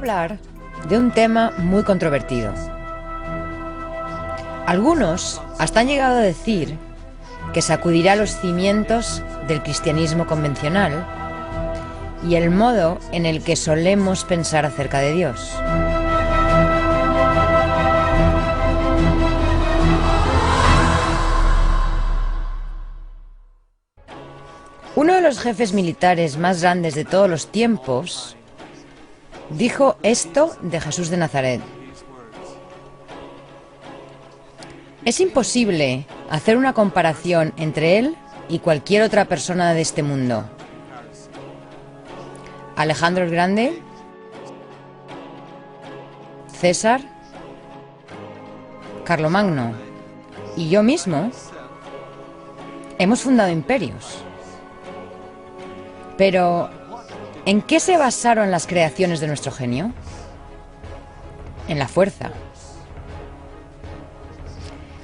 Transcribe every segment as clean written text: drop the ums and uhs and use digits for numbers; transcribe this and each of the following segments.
hablar de un tema muy controvertido. Algunos hasta han llegado a decir que sacudirá los cimientos del cristianismo convencional y el modo en el que solemos pensar acerca de Dios. Uno de los jefes militares más grandes de todos los tiempos dijo esto de Jesús de Nazaret: es imposible hacer una comparación entre él y cualquier otra persona de este mundo. Alejandro el Grande, César, Carlomagno y yo mismo hemos fundado imperios. Pero, ¿en qué se basaron las creaciones de nuestro genio? En la fuerza.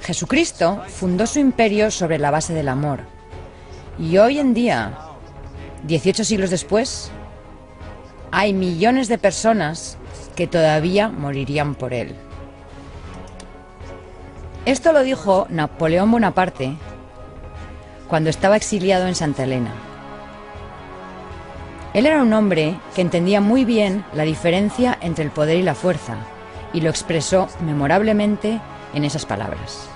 Jesucristo fundó su imperio sobre la base del amor. Y hoy en día, 18 siglos después, hay millones de personas que todavía morirían por él. Esto lo dijo Napoleón Bonaparte cuando estaba exiliado en Santa Elena. Él era un hombre que entendía muy bien la diferencia entre el poder y la fuerza, y lo expresó memorablemente en esas palabras.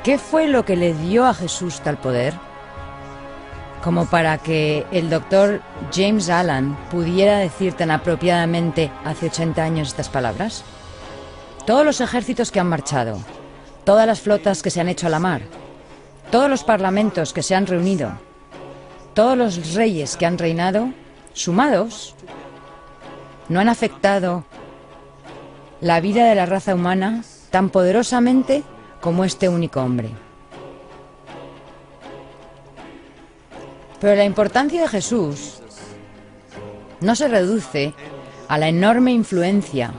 ¿Qué fue lo que le dio a Jesús tal poder? Como para que el doctor James Allen pudiera decir tan apropiadamente hace 80 años estas palabras. Todos los ejércitos que han marchado, todas las flotas que se han hecho a la mar, todos los parlamentos que se han reunido, todos los reyes que han reinado, sumados, no han afectado la vida de la raza humana tan poderosamente como este único hombre. Pero la importancia de Jesús no se reduce a la enorme influencia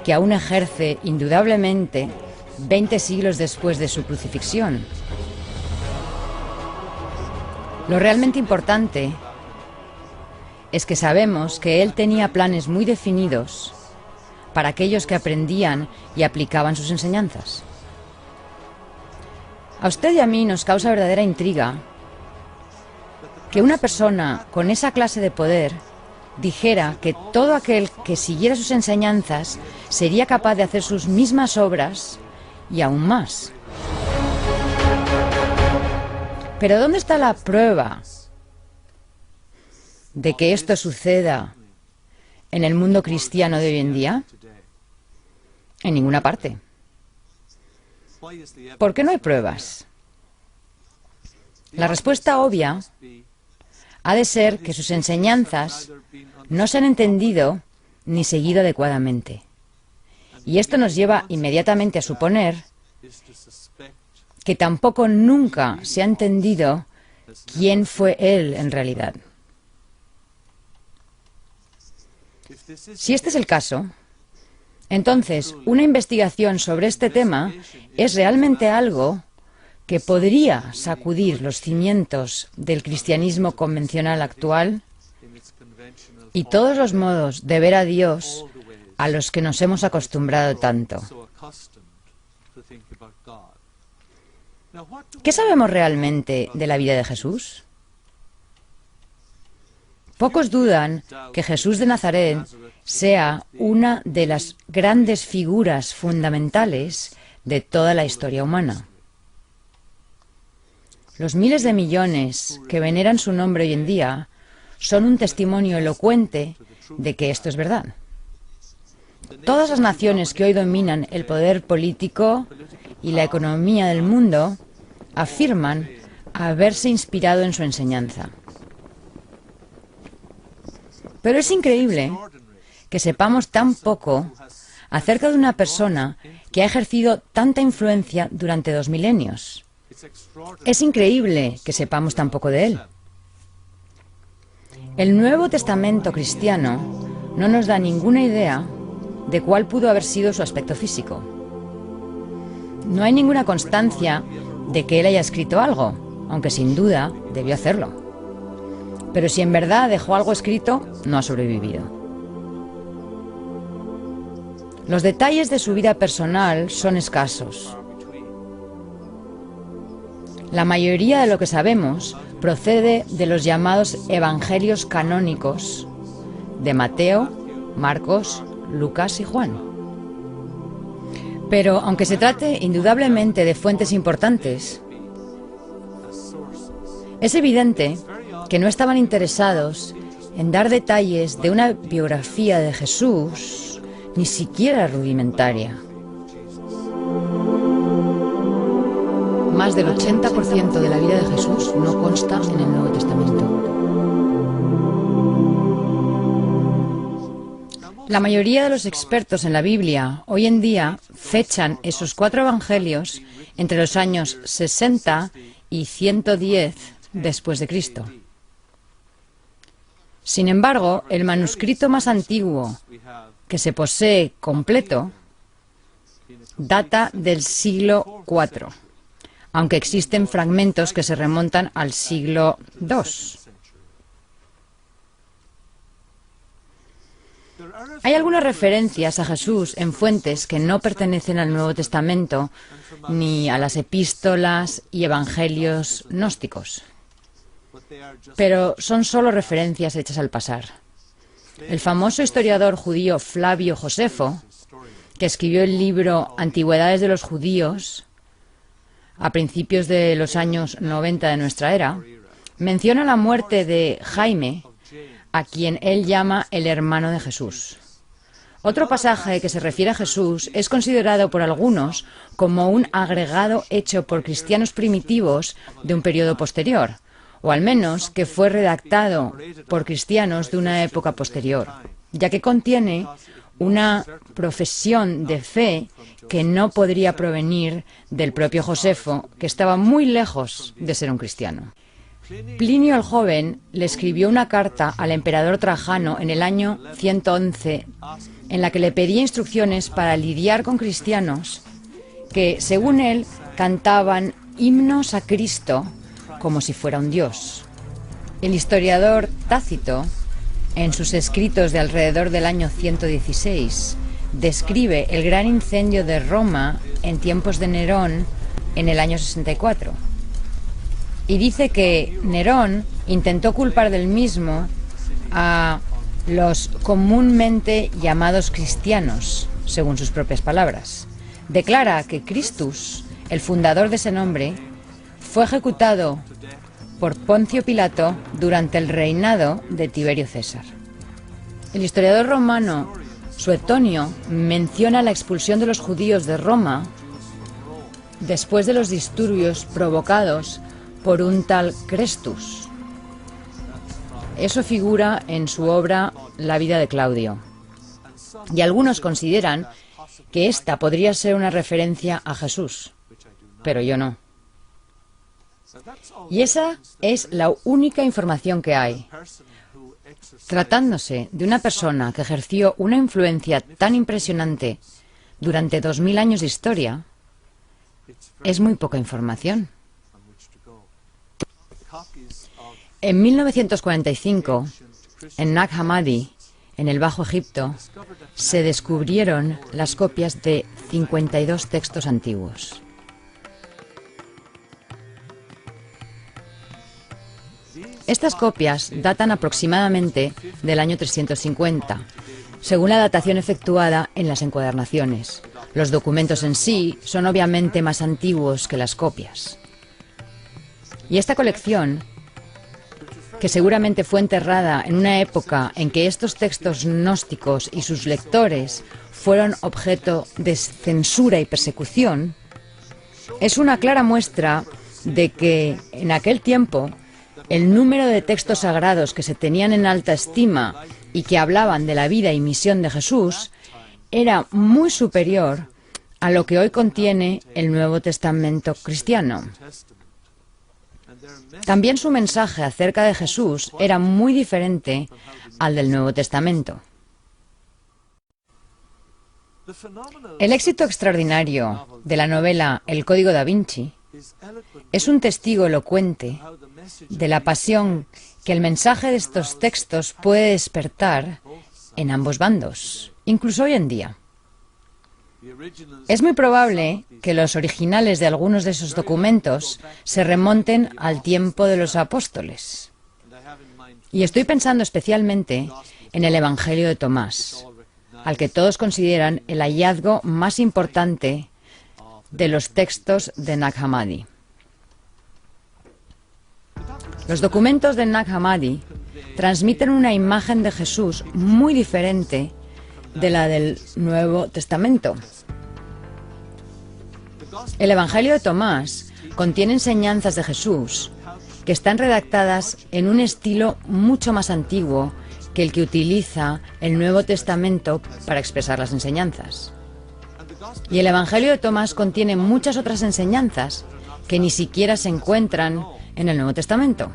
que aún ejerce indudablemente 20 siglos después de su crucifixión. Lo realmente importante es que sabemos que él tenía planes muy definidos para aquellos que aprendían y aplicaban sus enseñanzas. A usted y a mí nos causa verdadera intriga que una persona con esa clase de poder dijera que todo aquel que siguiera sus enseñanzas sería capaz de hacer sus mismas obras y aún más. Pero ¿dónde está la prueba de que esto suceda en el mundo cristiano de hoy en día? En ninguna parte. ¿Por qué no hay pruebas? La respuesta obvia ha de ser que sus enseñanzas no se han entendido ni seguido adecuadamente. Y esto nos lleva inmediatamente a suponer que tampoco nunca se ha entendido quién fue él en realidad. Si este es el caso, entonces una investigación sobre este tema es realmente algo que podría sacudir los cimientos del cristianismo convencional actual y todos los modos de ver a Dios a los que nos hemos acostumbrado tanto. ¿Qué sabemos realmente de la vida de Jesús? Pocos dudan que Jesús de Nazaret sea una de las grandes figuras fundamentales de toda la historia humana. Los miles de millones que veneran su nombre hoy en día son un testimonio elocuente de que esto es verdad. Todas las naciones que hoy dominan el poder político y la economía del mundo afirman haberse inspirado en su enseñanza. Pero es increíble que sepamos tan poco acerca de una persona que ha ejercido tanta influencia durante 2 milenios. Es increíble que sepamos tan poco de él. El Nuevo Testamento cristiano no nos da ninguna idea de cuál pudo haber sido su aspecto físico. No hay ninguna constancia de que él haya escrito algo, aunque sin duda debió hacerlo. Pero si en verdad dejó algo escrito, no ha sobrevivido. Los detalles de su vida personal son escasos. La mayoría de lo que sabemos procede de los llamados evangelios canónicos de Mateo, Marcos, Lucas y Juan. Pero aunque se trate indudablemente de fuentes importantes, es evidente que no estaban interesados en dar detalles de una biografía de Jesús, ni siquiera rudimentaria. Más del 80% de la vida de Jesús no consta en el Nuevo Testamento. La mayoría de los expertos en la Biblia hoy en día fechan esos 4 evangelios entre los años 60 y 110 después de Cristo. Sin embargo, el manuscrito más antiguo que se posee completo data del siglo IV, aunque existen fragmentos que se remontan al siglo II. Hay algunas referencias a Jesús en fuentes que no pertenecen al Nuevo Testamento ni a las epístolas y evangelios gnósticos, pero son solo referencias hechas al pasar. El famoso historiador judío Flavio Josefo, que escribió el libro Antigüedades de los Judíos a principios de los años 90 de nuestra era, menciona la muerte de Jaime, a quien él llama el hermano de Jesús. Otro pasaje que se refiere a Jesús es considerado por algunos como un agregado hecho por cristianos primitivos de un periodo posterior, o al menos que fue redactado por cristianos de una época posterior, ya que contiene una profesión de fe que no podría provenir del propio Josefo, que estaba muy lejos de ser un cristiano. Plinio el Joven le escribió una carta al emperador Trajano en el año 111, en la que le pedía instrucciones para lidiar con cristianos que, según él, cantaban himnos a Cristo como si fuera un dios. El historiador Tácito, en sus escritos de alrededor del año 116, describe el gran incendio de Roma en tiempos de Nerón en el año 64. Y dice que Nerón intentó culpar del mismo a los comúnmente llamados cristianos, según sus propias palabras. Declara que Christus, el fundador de ese nombre, fue ejecutado por Poncio Pilato durante el reinado de Tiberio César. El historiador romano Suetonio menciona la expulsión de los judíos de Roma después de los disturbios provocados por un tal Crestus. Eso figura en su obra La vida de Claudio. Y algunos consideran que esta podría ser una referencia a Jesús, pero yo no. Y esa es la única información que hay. Tratándose de una persona que ejerció una influencia tan impresionante durante 2000 años de historia, es muy poca información. En 1945, en Nag Hammadi, en el Bajo Egipto, se descubrieron las copias de 52 textos antiguos. Estas copias datan aproximadamente del año 350, según la datación efectuada en las encuadernaciones. Los documentos en sí son obviamente más antiguos que las copias. Y esta colección, que seguramente fue enterrada en una época en que estos textos gnósticos y sus lectores fueron objeto de censura y persecución, es una clara muestra de que en aquel tiempo el número de textos sagrados que se tenían en alta estima y que hablaban de la vida y misión de Jesús era muy superior a lo que hoy contiene el Nuevo Testamento cristiano. También su mensaje acerca de Jesús era muy diferente al del Nuevo Testamento. El éxito extraordinario de la novela El Código da Vinci es un testigo elocuente de la pasión que el mensaje de estos textos puede despertar en ambos bandos, incluso hoy en día. Es muy probable que los originales de algunos de esos documentos se remonten al tiempo de los apóstoles. Y estoy pensando especialmente en el Evangelio de Tomás, al que todos consideran el hallazgo más importante de los textos de Nag Hammadi. Los documentos de Nag Hammadi transmiten una imagen de Jesús muy diferente de la del Nuevo Testamento. El Evangelio de Tomás contiene enseñanzas de Jesús que están redactadas en un estilo mucho más antiguo que el que utiliza el Nuevo Testamento para expresar las enseñanzas. Y el Evangelio de Tomás contiene muchas otras enseñanzas que ni siquiera se encuentran en el Nuevo Testamento.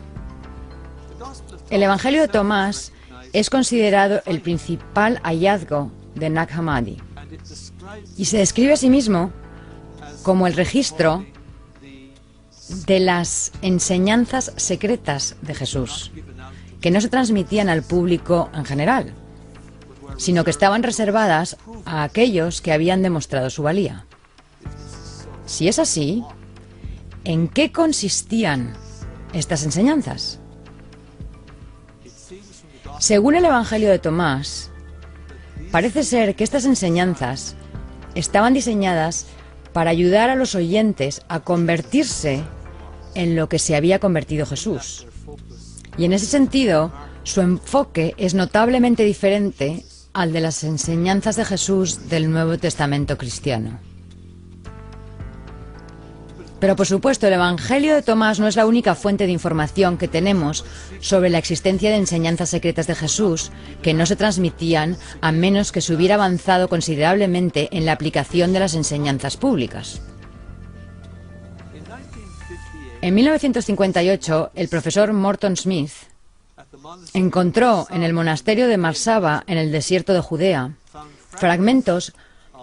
El Evangelio de Tomás es considerado el principal hallazgo de Nag Hammadi y se describe a sí mismo como el registro de las enseñanzas secretas de Jesús, que no se transmitían al público en general, sino que estaban reservadas a aquellos que habían demostrado su valía. Si es así, ¿en qué consistían estas enseñanzas? Según el Evangelio de Tomás, parece ser que estas enseñanzas estaban diseñadas para ayudar a los oyentes a convertirse en lo que se había convertido Jesús. Y en ese sentido, su enfoque es notablemente diferente al de las enseñanzas de Jesús del Nuevo Testamento cristiano. Pero por supuesto, el Evangelio de Tomás no es la única fuente de información que tenemos sobre la existencia de enseñanzas secretas de Jesús que no se transmitían a menos que se hubiera avanzado considerablemente en la aplicación de las enseñanzas públicas. En 1958, el profesor Morton Smith encontró en el monasterio de Marsaba, en el desierto de Judea, fragmentos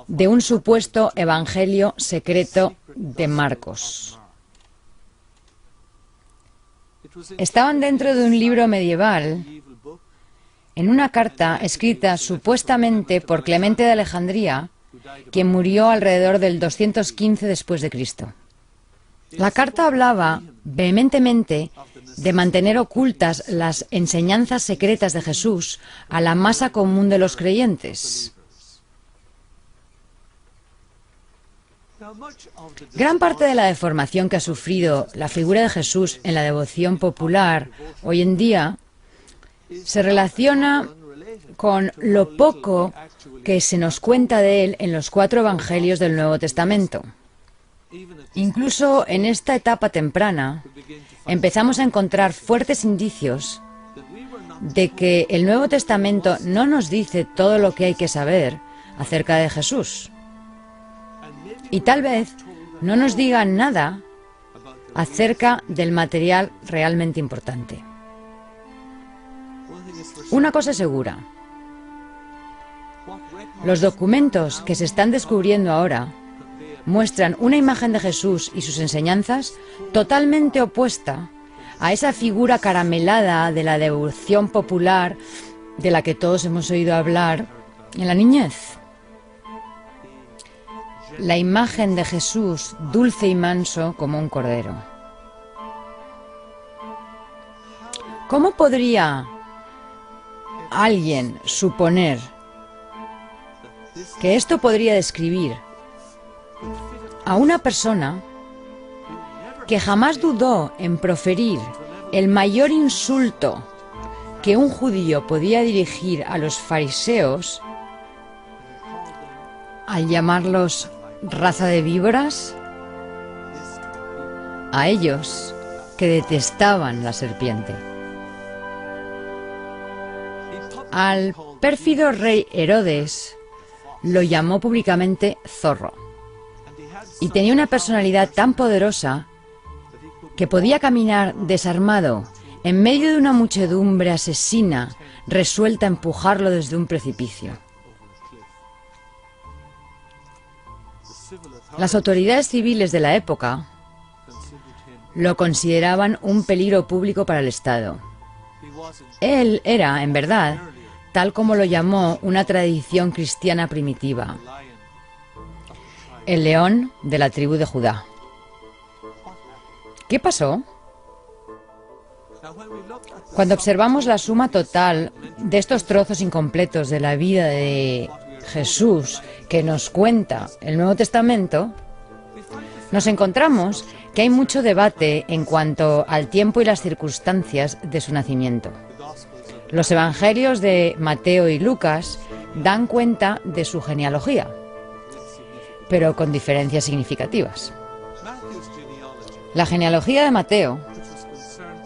de un supuesto evangelio secreto de Marcos. Estaban dentro de un libro medieval, en una carta escrita supuestamente por Clemente de Alejandría, quien murió alrededor del 215 después de Cristo. La carta hablaba vehementemente de mantener ocultas las enseñanzas secretas de Jesús a la masa común de los creyentes. Gran parte de la deformación que ha sufrido la figura de Jesús en la devoción popular hoy en día se relaciona con lo poco que se nos cuenta de él en los 4 evangelios del Nuevo Testamento. Incluso en esta etapa temprana empezamos a encontrar fuertes indicios de que el Nuevo Testamento no nos dice todo lo que hay que saber acerca de Jesús. Y tal vez no nos digan nada acerca del material realmente importante. Una cosa es segura: los documentos que se están descubriendo ahora muestran una imagen de Jesús y sus enseñanzas totalmente opuesta a esa figura caramelada de la devoción popular de la que todos hemos oído hablar en la niñez. La imagen de Jesús dulce y manso como un cordero. ¿Cómo podría alguien suponer que esto podría describir a una persona que jamás dudó en proferir el mayor insulto que un judío podía dirigir a los fariseos al llamarlos raza de víboras? A ellos que detestaban la serpiente. Al pérfido rey Herodes lo llamó públicamente zorro. Y tenía una personalidad tan poderosa que podía caminar desarmado en medio de una muchedumbre asesina resuelta a empujarlo desde un precipicio. Las autoridades civiles de la época lo consideraban un peligro público para el Estado. Él era, en verdad, tal como lo llamó una tradición cristiana primitiva, el león de la tribu de Judá. ¿Qué pasó? Cuando observamos la suma total de estos trozos incompletos de la vida de Jesús que nos cuenta el Nuevo Testamento, nos encontramos que hay mucho debate en cuanto al tiempo y las circunstancias de su nacimiento. Los evangelios de Mateo y Lucas dan cuenta de su genealogía, pero con diferencias significativas. La genealogía de Mateo,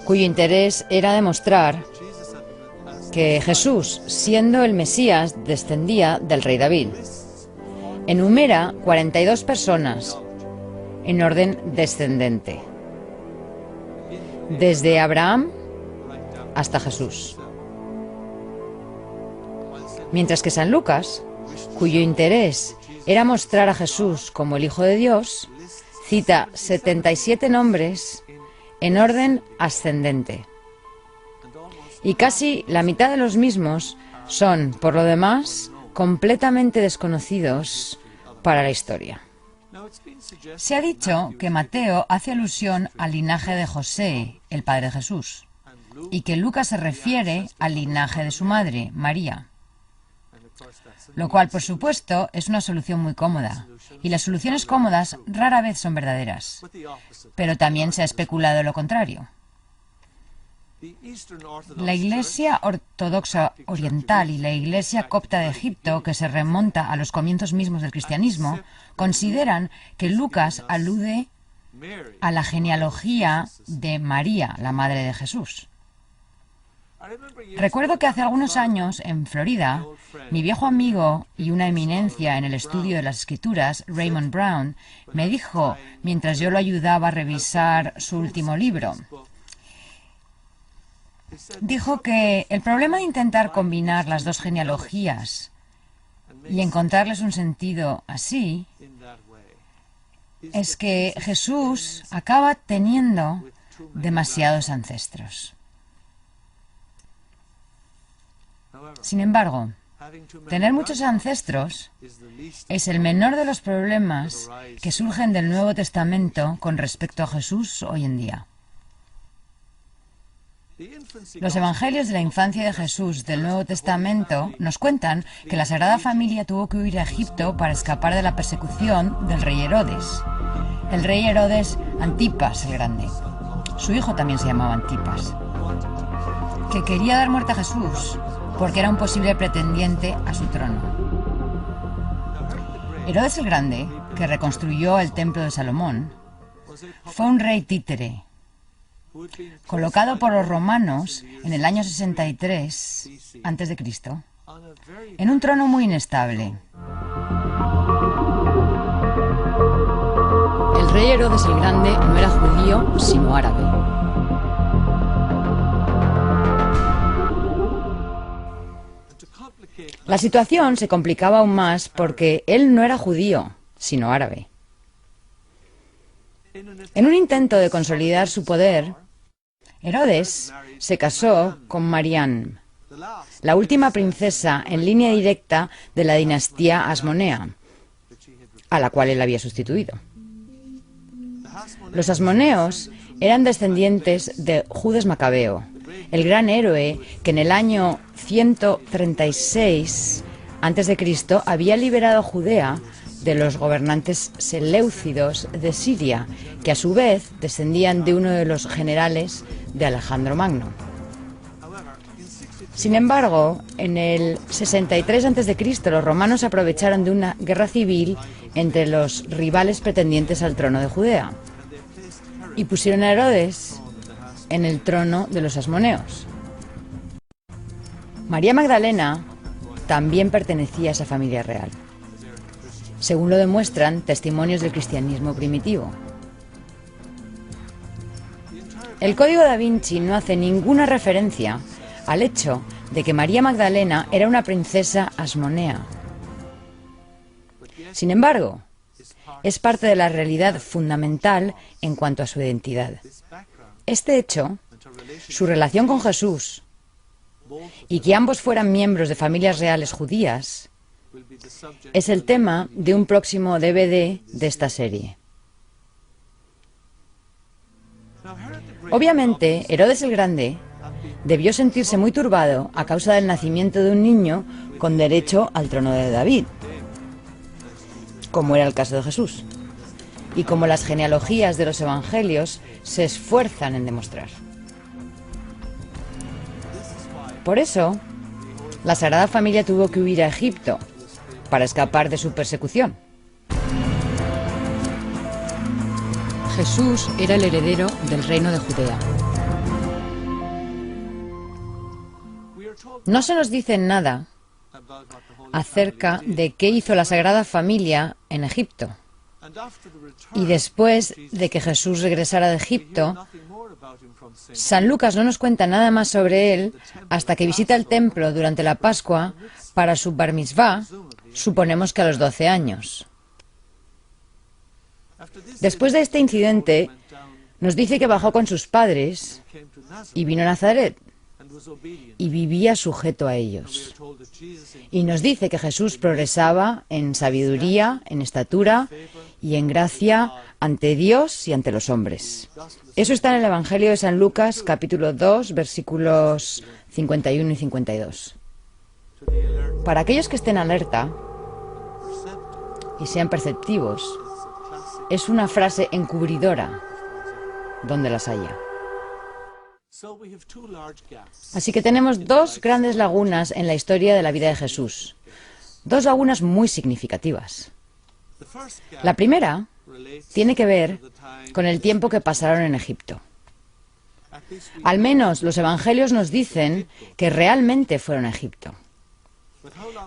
cuyo interés era demostrar que Jesús, siendo el Mesías, descendía del rey David, enumera 42 personas en orden descendente, desde Abraham hasta Jesús. Mientras que San Lucas, cuyo interés era mostrar a Jesús como el Hijo de Dios, cita 77 nombres en orden ascendente. Y casi la mitad de los mismos son, por lo demás, completamente desconocidos para la historia. Se ha dicho que Mateo hace alusión al linaje de José, el padre de Jesús, y que Lucas se refiere al linaje de su madre, María. Lo cual, por supuesto, es una solución muy cómoda. Y las soluciones cómodas rara vez son verdaderas. Pero también se ha especulado lo contrario. La Iglesia Ortodoxa Oriental y la Iglesia Copta de Egipto, que se remonta a los comienzos mismos del cristianismo, consideran que Lucas alude a la genealogía de María, la madre de Jesús. Recuerdo que hace algunos años, en Florida, mi viejo amigo y una eminencia en el estudio de las Escrituras, Raymond Brown, me dijo, mientras yo lo ayudaba a revisar su último libro, dijo que el problema de intentar combinar las dos genealogías y encontrarles un sentido así es que Jesús acaba teniendo demasiados ancestros. Sin embargo, tener muchos ancestros es el menor de los problemas que surgen del Nuevo Testamento con respecto a Jesús hoy en día. Los evangelios de la infancia de Jesús del Nuevo Testamento nos cuentan que la Sagrada Familia tuvo que huir a Egipto para escapar de la persecución del rey Herodes. El rey Herodes Antipas el Grande. Su hijo también se llamaba Antipas, que quería dar muerte a Jesús porque era un posible pretendiente a su trono. Herodes el Grande, que reconstruyó el templo de Salomón, fue un rey títere, colocado por los romanos en el año 63 a.C., en un trono muy inestable. El rey Herodes el Grande no era judío, sino árabe. La situación se complicaba aún más porque él no era judío, sino árabe. En un intento de consolidar su poder, Herodes se casó con Mariam, la última princesa en línea directa de la dinastía Asmonea, a la cual él había sustituido. Los asmoneos eran descendientes de Judas Macabeo, el gran héroe que en el año 136 a.C. había liberado a Judea de los gobernantes seleucidos de Siria, que a su vez descendían de uno de los generales de Alejandro Magno. Sin embargo, en el 63 a.C. los romanos aprovecharon de una guerra civil entre los rivales pretendientes al trono de Judea y pusieron a Herodes en el trono de los asmoneos. María Magdalena también pertenecía a esa familia real, según lo demuestran testimonios del cristianismo primitivo. El Código da Vinci no hace ninguna referencia al hecho de que María Magdalena era una princesa asmonea. Sin embargo, es parte de la realidad fundamental en cuanto a su identidad. Este hecho, su relación con Jesús y que ambos fueran miembros de familias reales judías, es el tema de un próximo DVD de esta serie. Obviamente, Herodes el Grande debió sentirse muy turbado a causa del nacimiento de un niño con derecho al trono de David, como era el caso de Jesús, y como las genealogías de los evangelios se esfuerzan en demostrar. Por eso, la Sagrada Familia tuvo que huir a Egipto para escapar de su persecución. Jesús era el heredero del reino de Judea. No se nos dice nada acerca de qué hizo la Sagrada Familia en Egipto. Y después de que Jesús regresara de Egipto, San Lucas no nos cuenta nada más sobre él hasta que visita el templo durante la Pascua para su bar mitzvah, suponemos que a los 12 años. Después de este incidente, nos dice que bajó con sus padres y vino a Nazaret y vivía sujeto a ellos. Y nos dice que Jesús progresaba en sabiduría, en estatura y en gracia ante Dios y ante los hombres. Eso está en el Evangelio de San Lucas, capítulo 2, versículos 51 y 52. Para aquellos que estén alerta y sean perceptivos, es una frase encubridora donde las haya. Así que tenemos dos grandes lagunas en la historia de la vida de Jesús. Dos lagunas muy significativas. La primera tiene que ver con el tiempo que pasaron en Egipto. Al menos los evangelios nos dicen que realmente fueron a Egipto.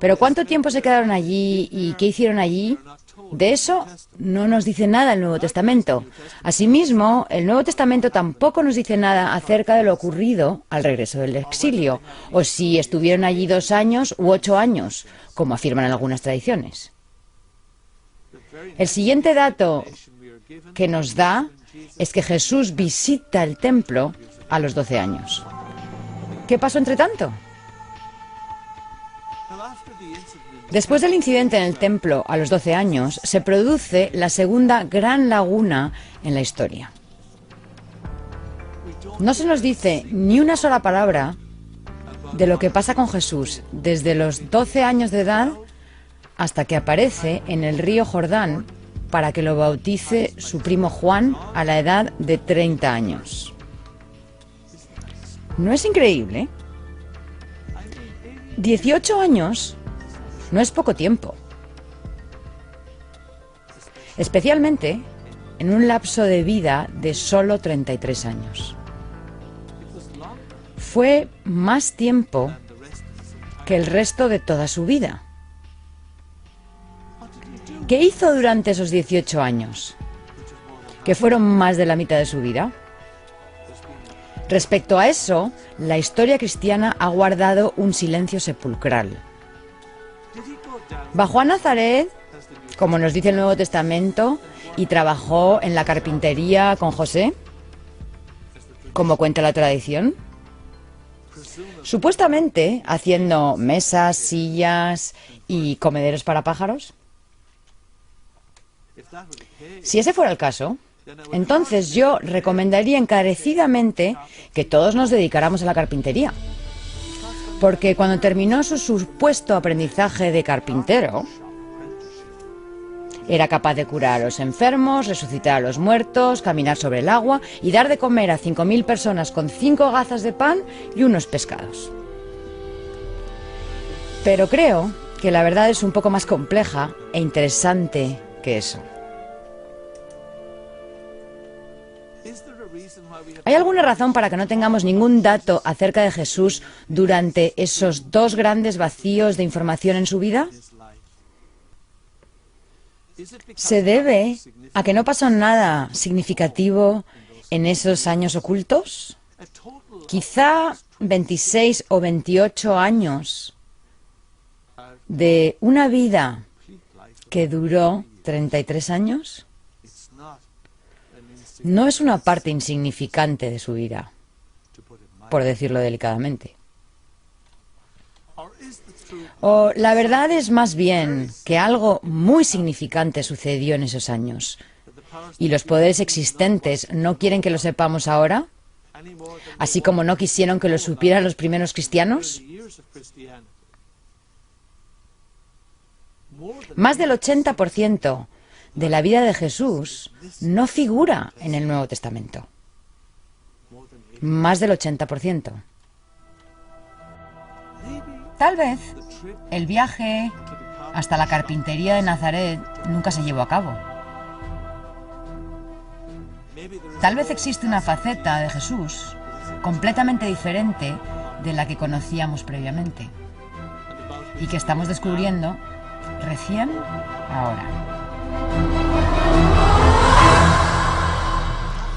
Pero ¿cuánto tiempo se quedaron allí y qué hicieron allí? De eso no nos dice nada el Nuevo Testamento. Asimismo, el Nuevo Testamento tampoco nos dice nada acerca de lo ocurrido al regreso del exilio, o si estuvieron allí 2 años u 8 años, como afirman algunas tradiciones. El siguiente dato que nos da es que Jesús visita el templo a los 12 años. ¿Qué pasó entre tanto? Después del incidente en el templo a los 12 años, se produce la segunda gran laguna en la historia. No se nos dice ni una sola palabra de lo que pasa con Jesús desde los 12 años de edad hasta que aparece en el río Jordán para que lo bautice su primo Juan a la edad de 30 años. ¿No es increíble? 18 años no es poco tiempo, especialmente en un lapso de vida de solo 33 años. Fue más tiempo que el resto de toda su vida. ¿Qué hizo durante esos 18 años? Que fueron más de la mitad de su vida. Respecto a eso, la historia cristiana ha guardado un silencio sepulcral. Bajó a Nazaret, como nos dice el Nuevo Testamento, y trabajó en la carpintería con José, como cuenta la tradición. Supuestamente haciendo mesas, sillas y comederos para pájaros. Si ese fuera el caso, entonces yo recomendaría encarecidamente que todos nos dedicáramos a la carpintería. Porque cuando terminó su supuesto aprendizaje de carpintero, era capaz de curar a los enfermos, resucitar a los muertos, caminar sobre el agua y dar de comer a 5.000 personas con 5 gazas de pan y unos pescados. Pero creo que la verdad es un poco más compleja e interesante que eso. ¿Hay alguna razón para que no tengamos ningún dato acerca de Jesús durante esos 2 grandes vacíos de información en su vida? ¿Se debe a que no pasó nada significativo en esos años ocultos? Quizá 26 o 28 años de una vida que duró 33 años. No es una parte insignificante de su vida, por decirlo delicadamente. O la verdad es más bien que algo muy significante sucedió en esos años. ¿Y los poderes existentes no quieren que lo sepamos ahora? Así como no quisieron que lo supieran los primeros cristianos. Más del 80% de la vida de Jesús no figura en el Nuevo Testamento. Más del 80%. Tal vez el viaje hasta la carpintería de Nazaret nunca se llevó a cabo. Tal vez existe una faceta de Jesús completamente diferente de la que conocíamos previamente y que estamos descubriendo recién ahora.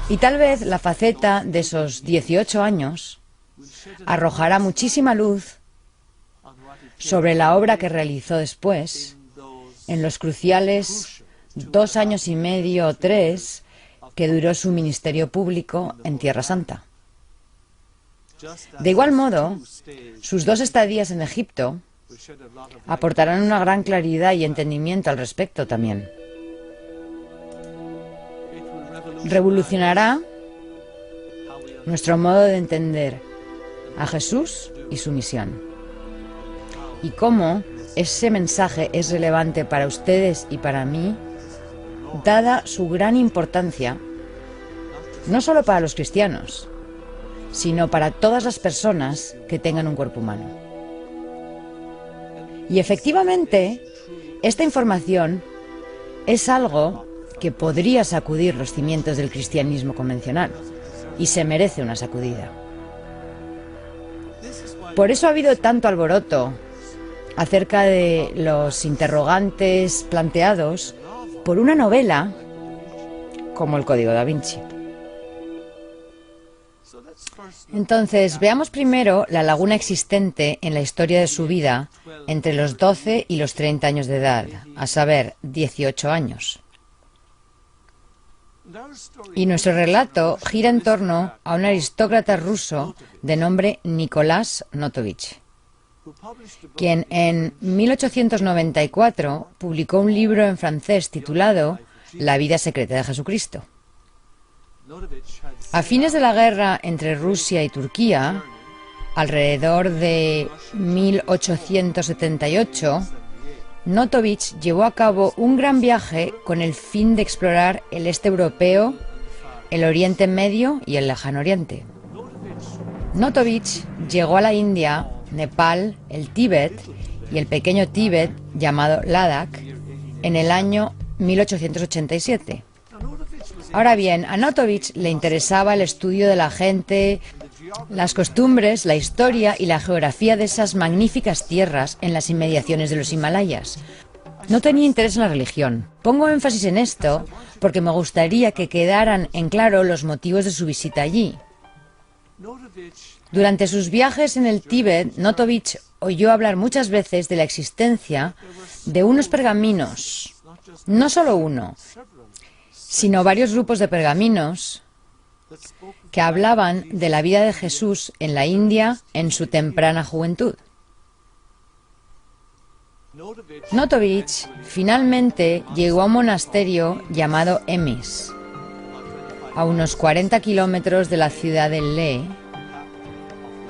Y tal vez la faceta de esos 18 años arrojará muchísima luz sobre la obra que realizó después, en los cruciales 2 años y medio o 3 que duró su ministerio público en Tierra Santa. De igual modo, sus 2 estadías en Egipto aportarán una gran claridad y entendimiento al respecto también. Revolucionará nuestro modo de entender a Jesús y su misión. Y cómo ese mensaje es relevante para ustedes y para mí, dada su gran importancia, no solo para los cristianos, sino para todas las personas que tengan un cuerpo humano. Y efectivamente, esta información es algo que podría sacudir los cimientos del cristianismo convencional, y se merece una sacudida. Por eso ha habido tanto alboroto acerca de los interrogantes planteados por una novela como El Código Da Vinci. Entonces, veamos primero la laguna existente en la historia de su vida entre los 12 y los 30 años de edad, a saber, 18 años. Y nuestro relato gira en torno a un aristócrata ruso de nombre Nicolás Notovich, quien en 1894 publicó un libro en francés titulado La vida secreta de Jesucristo. A fines de la guerra entre Rusia y Turquía, alrededor de 1878, Notovich llevó a cabo un gran viaje con el fin de explorar el este europeo, el Oriente Medio y el Lejano Oriente. Notovich llegó a la India, Nepal, el Tíbet y el pequeño Tíbet llamado Ladakh en el año 1887. Ahora bien, a Notovich le interesaba el estudio de la gente, las costumbres, la historia y la geografía de esas magníficas tierras en las inmediaciones de los Himalayas. No tenía interés en la religión. Pongo énfasis en esto porque me gustaría que quedaran en claro los motivos de su visita allí. Durante sus viajes en el Tíbet, Notovich oyó hablar muchas veces de la existencia de unos pergaminos, no solo uno, sino varios grupos de pergaminos que hablaban de la vida de Jesús en la India en su temprana juventud. Notovich finalmente llegó a un monasterio llamado Emis, a unos 40 kilómetros de la ciudad de Leh,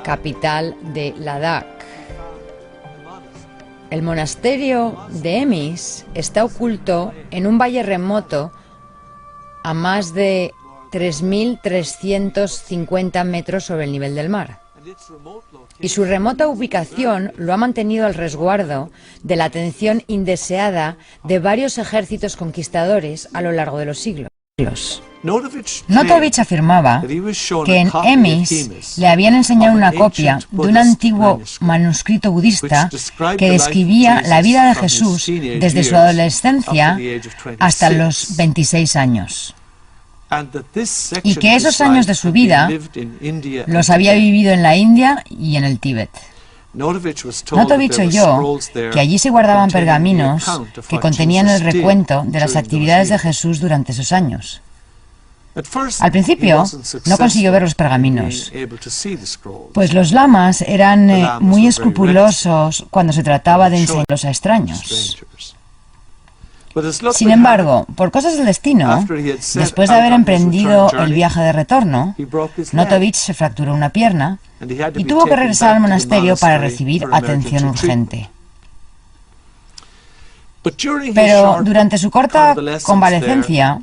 capital de Ladakh. El monasterio de Emis está oculto en un valle remoto a más de 3.350 metros sobre el nivel del mar. Y su remota ubicación lo ha mantenido al resguardo de la atención indeseada de varios ejércitos conquistadores a lo largo de los siglos. Notovich afirmaba que en Emis le habían enseñado una copia de un antiguo manuscrito budista que describía la vida de Jesús desde su adolescencia hasta los 26 años. Y que esos años de su vida los había vivido en la India y en el Tíbet. Notovich oyó que allí se guardaban pergaminos que contenían el recuento de las actividades de Jesús durante esos años. Al principio no consiguió ver los pergaminos, pues los lamas eran muy escrupulosos cuando se trataba de enseñarlos a extraños. Sin embargo, por cosas del destino, después de haber emprendido el viaje de retorno, Notovich se fracturó una pierna y tuvo que regresar al monasterio para recibir atención urgente. Pero durante su corta convalecencia,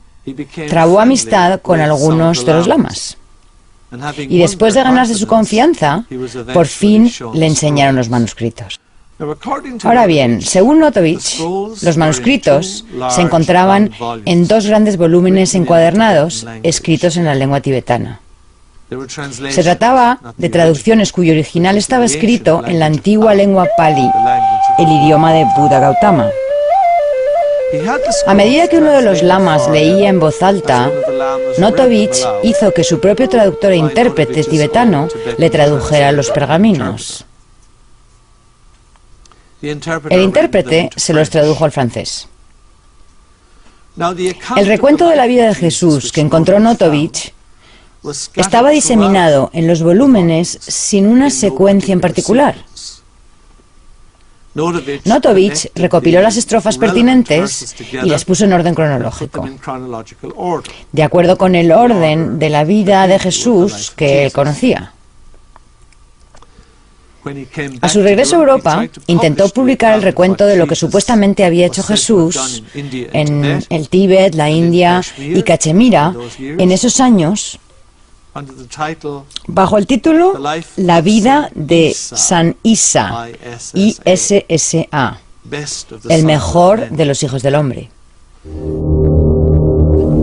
trabó amistad con algunos de los lamas. Y después de ganarse su confianza, por fin le enseñaron los manuscritos. Ahora bien, según Notovich, los manuscritos se encontraban en 2 grandes volúmenes encuadernados escritos en la lengua tibetana. Se trataba de traducciones cuyo original estaba escrito en la antigua lengua Pali, el idioma de Buda Gautama. A medida que uno de los lamas leía en voz alta, Notovich hizo que su propio traductor e intérprete tibetano le tradujera los pergaminos. El intérprete se los tradujo al francés. El recuento de la vida de Jesús que encontró Notovich estaba diseminado en los volúmenes sin una secuencia en particular. Notovich recopiló las estrofas pertinentes y las puso en orden cronológico, de acuerdo con el orden de la vida de Jesús que él conocía. A su regreso a Europa, intentó publicar el recuento de lo que supuestamente había hecho Jesús en el Tíbet, la India y Cachemira en esos años, bajo el título La vida de San Isa, ISSA, el mejor de los hijos del hombre.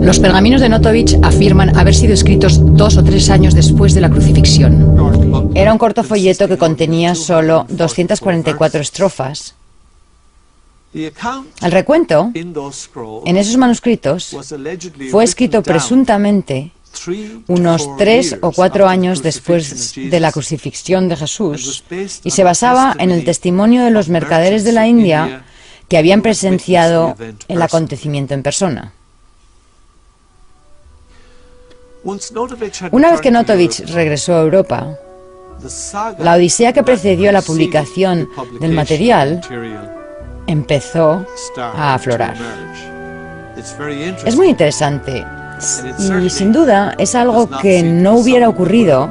Los pergaminos de Notovich afirman haber sido escritos 2 o 3 años después de la crucifixión. Era un corto folleto que contenía solo 244 estrofas. El recuento, en esos manuscritos, fue escrito presuntamente unos 3 o 4 años después de la crucifixión de Jesús y se basaba en el testimonio de los mercaderes de la India que habían presenciado el acontecimiento en persona. Una vez que Notovich regresó a Europa, la odisea que precedió a la publicación del material empezó a aflorar. Es muy interesante y sin duda es algo que no hubiera ocurrido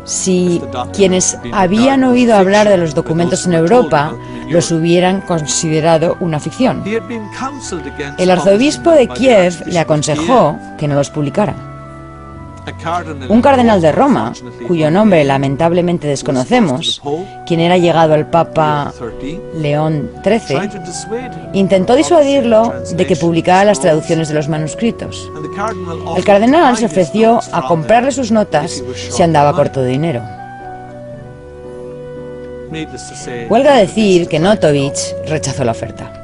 si quienes habían oído hablar de los documentos en Europa los hubieran considerado una ficción. El arzobispo de Kiev le aconsejó que no los publicara. Un cardenal de Roma, cuyo nombre lamentablemente desconocemos, quien era llegado al Papa León XIII, intentó disuadirlo de que publicara las traducciones de los manuscritos. El cardenal se ofreció a comprarle sus notas si andaba corto de dinero. Huelga decir que Notovich rechazó la oferta.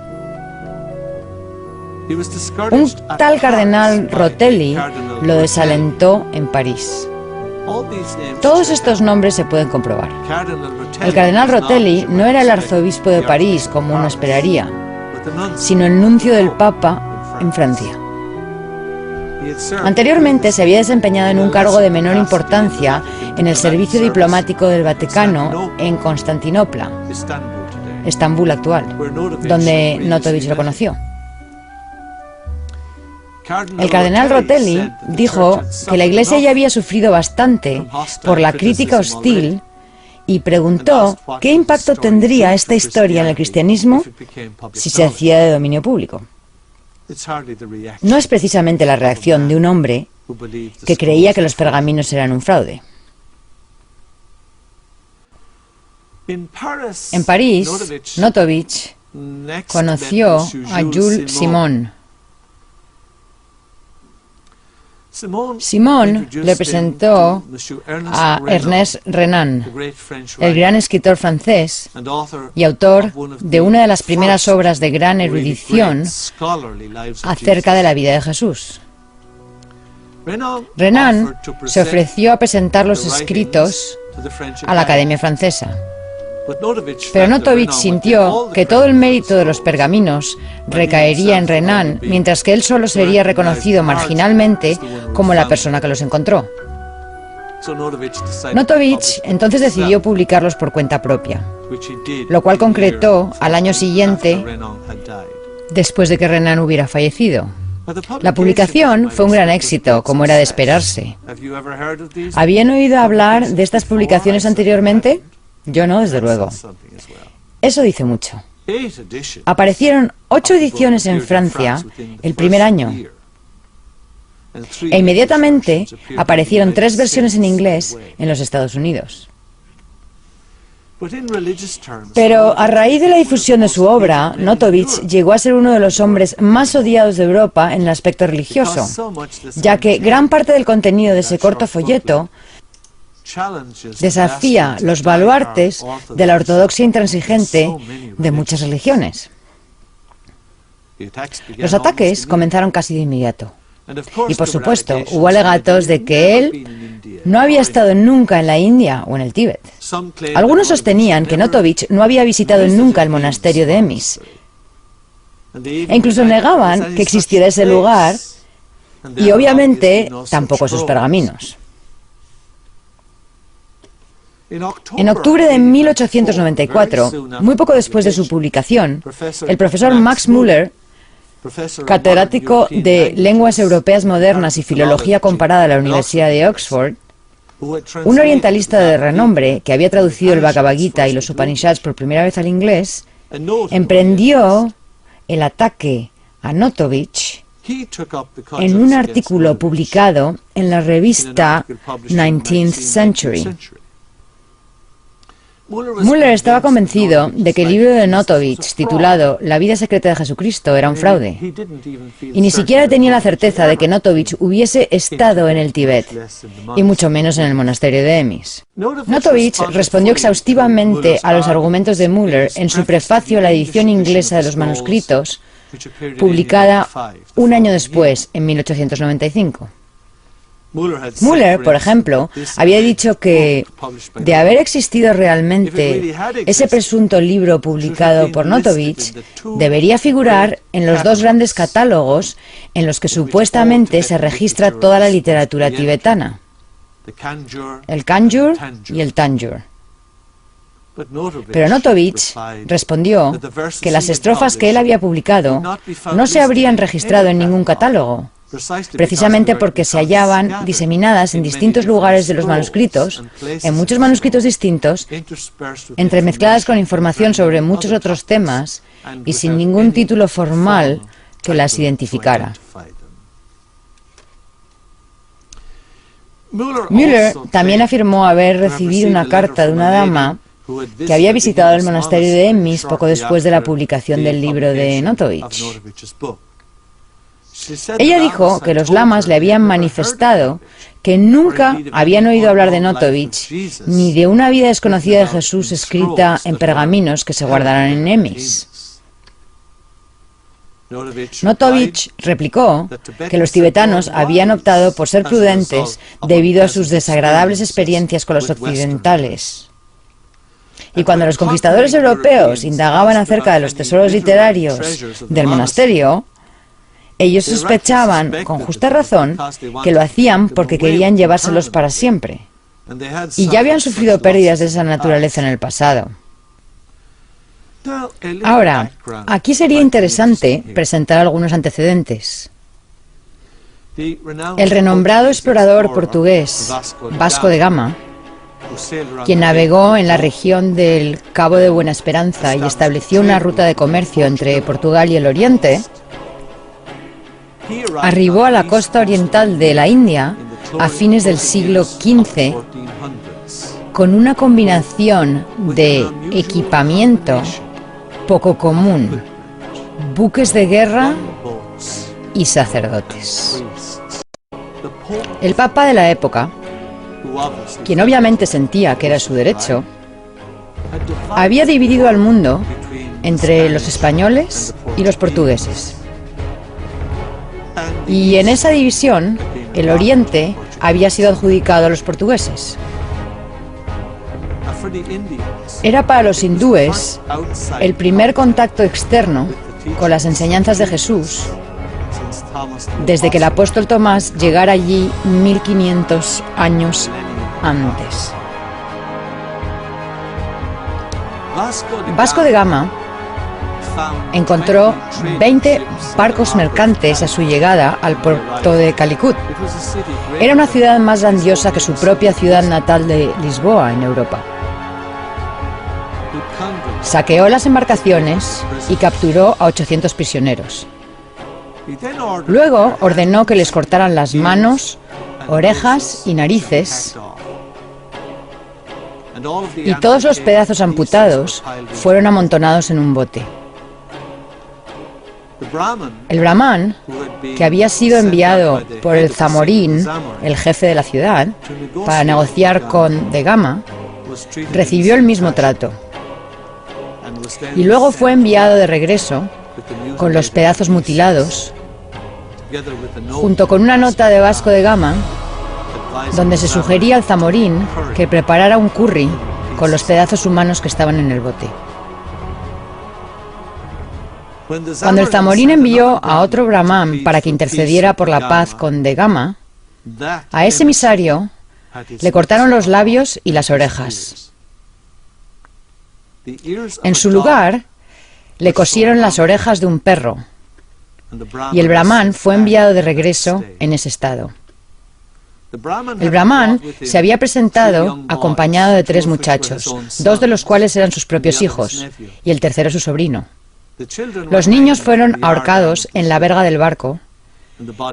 Un tal cardenal Rotelli lo desalentó en París. Todos estos nombres se pueden comprobar. El cardenal Rotelli no era el arzobispo de París, como uno esperaría, sino el nuncio del Papa en Francia. Anteriormente se había desempeñado en un cargo de menor importancia en el servicio diplomático del Vaticano en Constantinopla, Estambul actual, donde Notovich lo conoció. El cardenal Rotelli dijo que la Iglesia ya había sufrido bastante por la crítica hostil y preguntó qué impacto tendría esta historia en el cristianismo si se hacía de dominio público. No es precisamente la reacción de un hombre que creía que los pergaminos eran un fraude. En París, Notovich conoció a Jules Simon. Simon le presentó a Ernest Renan, el gran escritor francés y autor de una de las primeras obras de gran erudición acerca de la vida de Jesús. Renan se ofreció a presentar los escritos a la Academia Francesa, Pero Notovich sintió que todo el mérito de los pergaminos recaería en Renan, mientras que él solo sería reconocido marginalmente como la persona que los encontró. Notovich entonces decidió publicarlos por cuenta propia, lo cual concretó al año siguiente, después de que Renan hubiera fallecido. La publicación fue un gran éxito, como era de esperarse. ¿Habían oído hablar de estas publicaciones anteriormente? Yo no, desde luego. Eso dice mucho. Aparecieron 8 ediciones en Francia el primer año. E inmediatamente aparecieron 3 versiones en inglés en los Estados Unidos. Pero a raíz de la difusión de su obra, Notovich llegó a ser uno de los hombres más odiados de Europa en el aspecto religioso, ya que gran parte del contenido de ese corto folleto desafía los baluartes de la ortodoxia intransigente de muchas religiones. Los ataques comenzaron casi de inmediato. Y por supuesto, hubo alegatos de que él no había estado nunca en la India o en el Tíbet. Algunos sostenían que Notovich no había visitado nunca el monasterio de Emis. E incluso negaban que existiera ese lugar y obviamente tampoco sus pergaminos. En octubre de 1894, muy poco después de su publicación, el profesor Max Müller, catedrático de Lenguas Europeas Modernas y Filología Comparada de la Universidad de Oxford, un orientalista de renombre que había traducido el Bhagavad Gita y los Upanishads por primera vez al inglés, emprendió el ataque a Notovich en un artículo publicado en la revista 19th Century. Müller estaba convencido de que el libro de Notovich, titulado La vida secreta de Jesucristo, era un fraude. Y ni siquiera tenía la certeza de que Notovich hubiese estado en el Tíbet, y mucho menos en el monasterio de Emis. Notovich respondió exhaustivamente a los argumentos de Müller en su prefacio a la edición inglesa de los manuscritos, publicada un año después, en 1895. Müller, por ejemplo, había dicho que, de haber existido realmente ese presunto libro publicado por Notovich, debería figurar en los 2 grandes catálogos en los que supuestamente se registra toda la literatura tibetana, el Kanjur y el Tanjur. Pero Notovich respondió que las estrofas que él había publicado no se habrían registrado en ningún catálogo, precisamente porque se hallaban diseminadas en distintos lugares de los manuscritos, en muchos manuscritos distintos, entremezcladas con información sobre muchos otros temas y sin ningún título formal que las identificara. Müller también afirmó haber recibido una carta de una dama que había visitado el monasterio de Emis poco después de la publicación del libro de Notovich. Ella dijo que los lamas le habían manifestado que nunca habían oído hablar de Notovich ni de una vida desconocida de Jesús escrita en pergaminos que se guardarán en Emis. Notovich replicó que los tibetanos habían optado por ser prudentes debido a sus desagradables experiencias con los occidentales. Y cuando los conquistadores europeos indagaban acerca de los tesoros literarios del monasterio, ellos sospechaban, con justa razón, que lo hacían porque querían llevárselos para siempre. Y ya habían sufrido pérdidas de esa naturaleza en el pasado. Ahora, aquí sería interesante presentar algunos antecedentes. El renombrado explorador portugués Vasco de Gama, quien navegó en la región del Cabo de Buena Esperanza y estableció una ruta de comercio entre Portugal y el Oriente, arribó a la costa oriental de la India a fines del siglo XV con una combinación de equipamiento poco común, buques de guerra y sacerdotes. El Papa de la época, quien obviamente sentía que era su derecho, había dividido al mundo entre los españoles y los portugueses. Y en esa división, el Oriente había sido adjudicado a los portugueses. Era para los hindúes el primer contacto externo con las enseñanzas de Jesús desde que el apóstol Tomás llegara allí 1500 años antes. Vasco de Gama encontró 20 barcos mercantes a su llegada al puerto de Calicut. Era una ciudad más grandiosa que su propia ciudad natal de Lisboa, en Europa. Saqueó las embarcaciones y capturó a 800 prisioneros. Luego ordenó que les cortaran las manos, orejas y narices, y todos los pedazos amputados fueron amontonados en un bote. El brahman, que había sido enviado por el Zamorín, el jefe de la ciudad, para negociar con de Gama, recibió el mismo trato. Y luego fue enviado de regreso con los pedazos mutilados, junto con una nota de Vasco de Gama, donde se sugería al Zamorín que preparara un curry con los pedazos humanos que estaban en el bote. Cuando el Zamorín envió a otro brahman para que intercediera por la paz con de Gama, a ese emisario le cortaron los labios y las orejas. En su lugar, le cosieron las orejas de un perro, y el brahman fue enviado de regreso en ese estado. El brahman se había presentado acompañado de 3 muchachos, 2 de los cuales eran sus propios hijos, y el tercero su sobrino. Los niños fueron ahorcados en la verga del barco,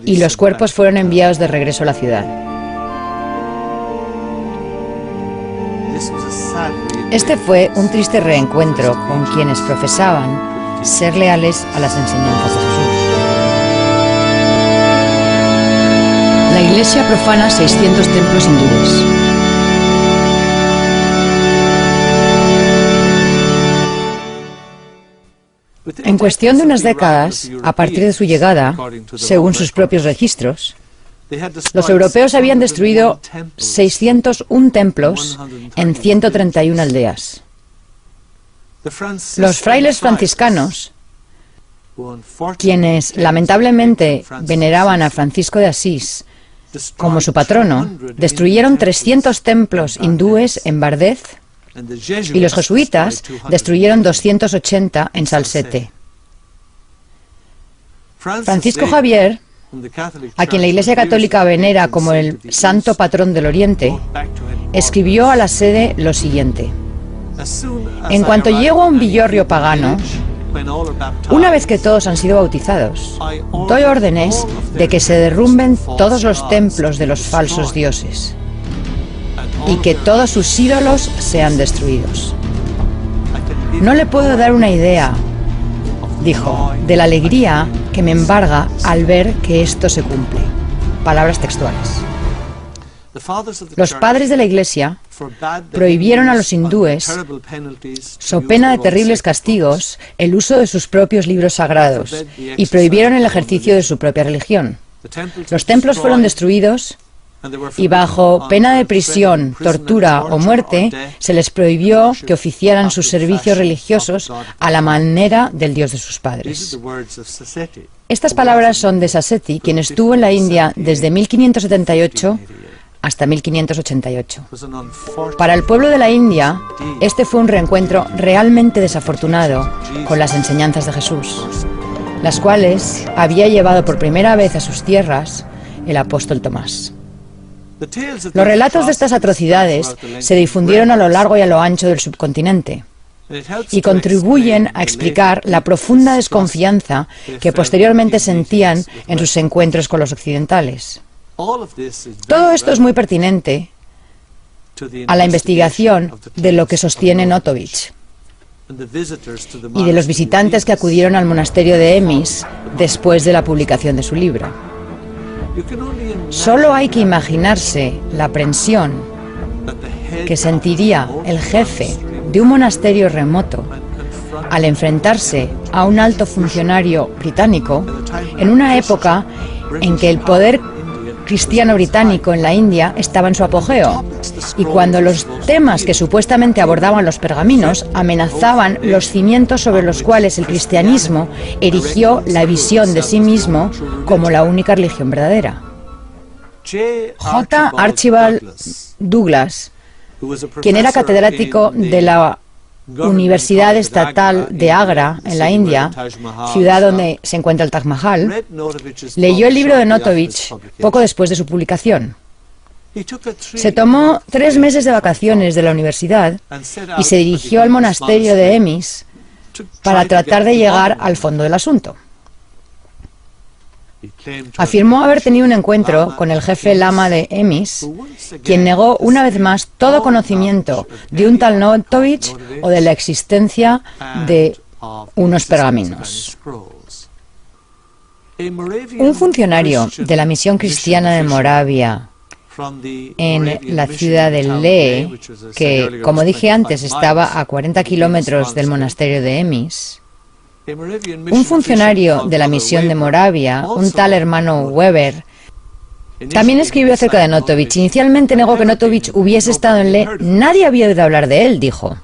y los cuerpos fueron enviados de regreso a la ciudad. Este fue un triste reencuentro con quienes profesaban ser leales a las enseñanzas de Jesús. La Iglesia profana 600 templos hindúes. En cuestión de unas décadas, a partir de su llegada, según sus propios registros, los europeos habían destruido 601 templos en 131 aldeas. Los frailes franciscanos, quienes lamentablemente veneraban a Francisco de Asís como su patrono, destruyeron 300 templos hindúes en Bardez, y los jesuitas destruyeron 280 en Salsette. Francisco Javier, a quien la Iglesia Católica venera como el santo patrón del Oriente, escribió a la sede lo siguiente: en cuanto llego a un villorrio pagano, una vez que todos han sido bautizados, doy órdenes de que se derrumben todos los templos de los falsos dioses y que todos sus ídolos sean destruidos. No le puedo dar una idea, dijo, de la alegría que me embarga al ver que esto se cumple. Palabras textuales. Los padres de la Iglesia prohibieron a los hindúes, so pena de terribles castigos, el uso de sus propios libros sagrados y prohibieron el ejercicio de su propia religión. Los templos fueron destruidos y bajo pena de prisión, tortura o muerte, se les prohibió que oficiaran sus servicios religiosos a la manera del Dios de sus padres. Estas palabras son de Sassetti, quien estuvo en la India desde 1578 hasta 1588. Para el pueblo de la India, este fue un reencuentro realmente desafortunado con las enseñanzas de Jesús, las cuales había llevado por primera vez a sus tierras el apóstol Tomás. Los relatos de estas atrocidades se difundieron a lo largo y a lo ancho del subcontinente y contribuyen a explicar la profunda desconfianza que posteriormente sentían en sus encuentros con los occidentales. Todo esto es muy pertinente a la investigación de lo que sostiene Notovich y de los visitantes que acudieron al monasterio de Emis después de la publicación de su libro. Solo hay que imaginarse la aprensión que sentiría el jefe de un monasterio remoto al enfrentarse a un alto funcionario británico en una época en que el poder cristiano británico en la India estaba en su apogeo, y cuando los temas que supuestamente abordaban los pergaminos amenazaban los cimientos sobre los cuales el cristianismo erigió la visión de sí mismo como la única religión verdadera. J. Archibald Douglas, quien era catedrático de la Universidad Estatal de Agra, en la India, ciudad donde se encuentra el Taj Mahal, leyó el libro de Notovich poco después de su publicación. Se tomó 3 meses de vacaciones de la universidad y se dirigió al monasterio de Emis para tratar de llegar al fondo del asunto. Afirmó haber tenido un encuentro con el jefe lama de Emis, quien negó una vez más todo conocimiento de un tal Notovich o de la existencia de unos pergaminos. Un funcionario de la misión cristiana de Moravia en la ciudad de Leh, que, como dije antes, estaba a 40 kilómetros del monasterio de Emis, un funcionario de la misión de Moravia, un tal hermano Weber, también escribió acerca de Notovich. Inicialmente negó que Notovich hubiese estado en Leh. Nadie había oído hablar de él, dijo.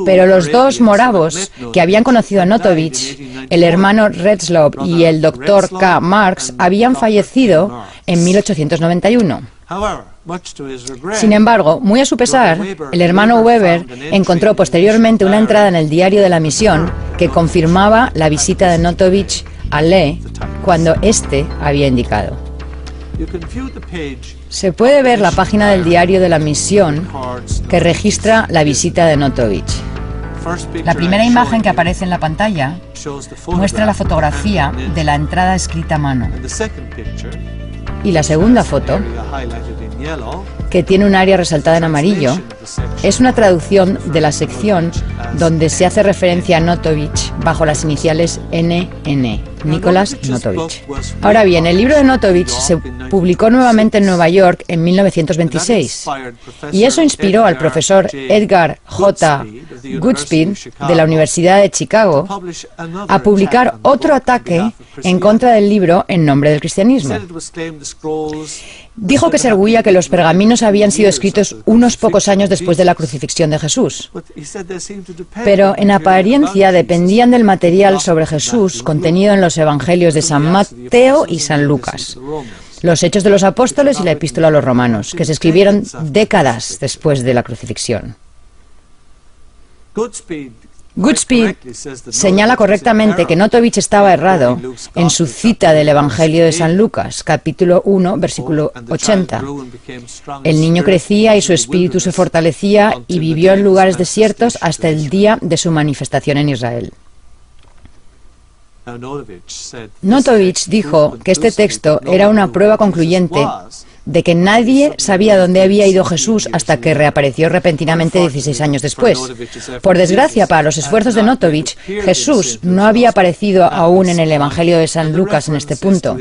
Pero los 2 moravos que habían conocido a Notovich, el hermano Retzloff y el doctor K. Marx, habían fallecido en 1891. Sin embargo, muy a su pesar, el hermano Weber encontró posteriormente una entrada en el diario de la misión que confirmaba la visita de Notovich a Leh cuando éste había indicado. Se puede ver la página del diario de la misión que registra la visita de Notovich. La primera imagen que aparece en la pantalla muestra la fotografía de la entrada escrita a mano. Y la segunda foto, que tiene un área resaltada en amarillo, es una traducción de la sección donde se hace referencia a Notovich bajo las iniciales NN, Nicholas Notovich. Ahora bien, el libro de Notovich se publicó nuevamente en Nueva York en 1926, y eso inspiró al profesor Edgar J. Goodspeed de la Universidad de Chicago a publicar otro ataque en contra del libro en nombre del cristianismo. Dijo que se arguía que los pergaminos habían sido escritos unos pocos años después de la crucifixión de Jesús, pero en apariencia dependían del material sobre Jesús contenido en los evangelios de San Mateo y San Lucas, los Hechos de los Apóstoles y la Epístola a los Romanos, que se escribieron décadas después de la crucifixión. Goodspeed señala correctamente que Notovich estaba errado en su cita del Evangelio de San Lucas, capítulo 1, versículo 80. El niño crecía y su espíritu se fortalecía y vivió en lugares desiertos hasta el día de su manifestación en Israel. Notovich dijo que este texto era una prueba concluyente de que nadie sabía dónde había ido Jesús hasta que reapareció repentinamente 16 años después. Por desgracia, para los esfuerzos de Notovich, Jesús no había aparecido aún en el Evangelio de San Lucas en este punto,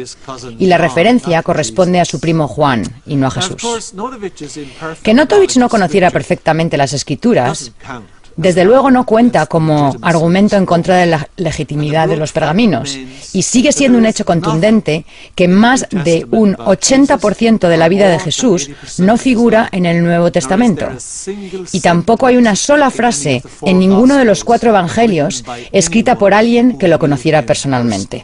y la referencia corresponde a su primo Juan, y no a Jesús. Que Notovich no conociera perfectamente las Escrituras, desde luego no cuenta como argumento en contra de la legitimidad de los pergaminos, y sigue siendo un hecho contundente que más de un 80% de la vida de Jesús no figura en el Nuevo Testamento, y tampoco hay una sola frase en ninguno de los 4 evangelios escrita por alguien que lo conociera personalmente.